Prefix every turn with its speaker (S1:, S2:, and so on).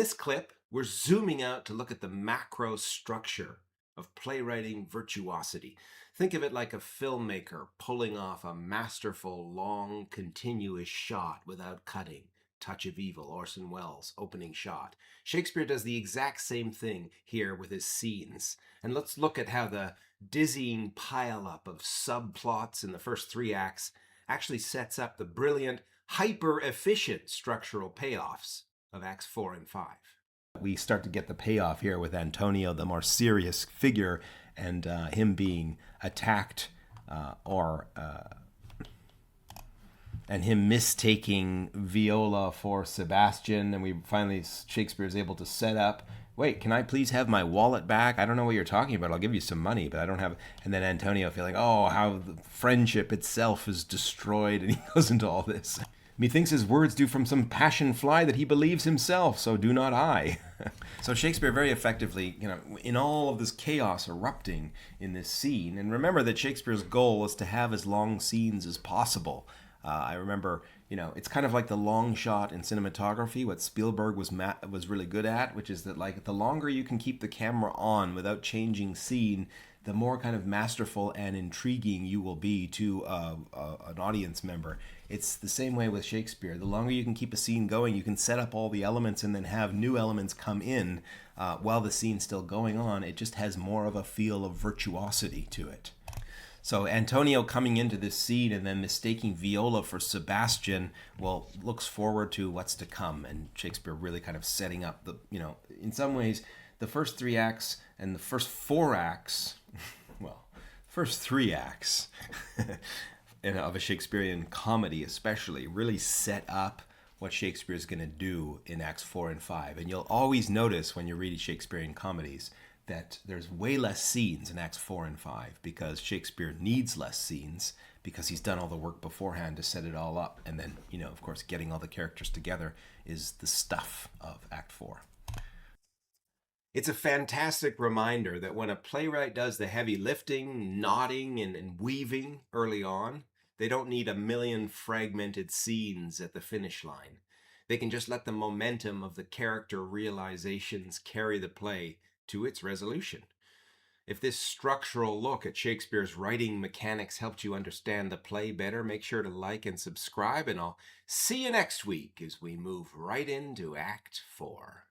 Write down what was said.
S1: this clip, we're zooming out to look at the macro structure of playwriting virtuosity. Think of it like a filmmaker pulling off a masterful, long, continuous shot without cutting. Touch of Evil, Orson Welles' opening shot. Shakespeare does the exact same thing here with his scenes. And let's look at how the dizzying pileup of subplots in the first three acts actually sets up the brilliant, hyper-efficient structural payoffs of Acts 4 and 5. We start to get the payoff here with Antonio, the more serious figure, and him being attacked and him mistaking Viola for Sebastian. And we finally, Shakespeare is able to set up, wait, can I please have my wallet back? I don't know what you're talking about. I'll give you some money, but I don't have. And then Antonio feeling, oh, how the friendship itself is destroyed. And he goes into all this. Methinks his words do from some passion fly that he believes himself, so do not I. So Shakespeare very effectively, in all of this chaos erupting in this scene, and remember that Shakespeare's goal is to have as long scenes as possible. I remember, it's kind of like the long shot in cinematography, what Spielberg was really good at, which is that like the longer you can keep the camera on without changing scene, the more kind of masterful and intriguing you will be to an audience member. It's the same way with Shakespeare. The longer you can keep a scene going, you can set up all the elements and then have new elements come in while the scene's still going on. It just has more of a feel of virtuosity to it. So Antonio coming into this scene and then mistaking Viola for Sebastian, well, looks forward to what's to come. And Shakespeare really kind of setting up the, in some ways, the first three acts and the first four acts, well, first three acts of a Shakespearean comedy especially, really set up what Shakespeare is going to do in Acts 4 and 5. And you'll always notice when you're reading Shakespearean comedies that there's way less scenes in Acts 4 and 5 because Shakespeare needs less scenes because he's done all the work beforehand to set it all up. And then, of course, getting all the characters together is the stuff of Act 4. It's a fantastic reminder that when a playwright does the heavy lifting, nodding, and weaving early on, they don't need a million fragmented scenes at the finish line. They can just let the momentum of the character realizations carry the play to its resolution. If this structural look at Shakespeare's writing mechanics helped you understand the play better, make sure to like and subscribe, and I'll see you next week as we move right into Act 4.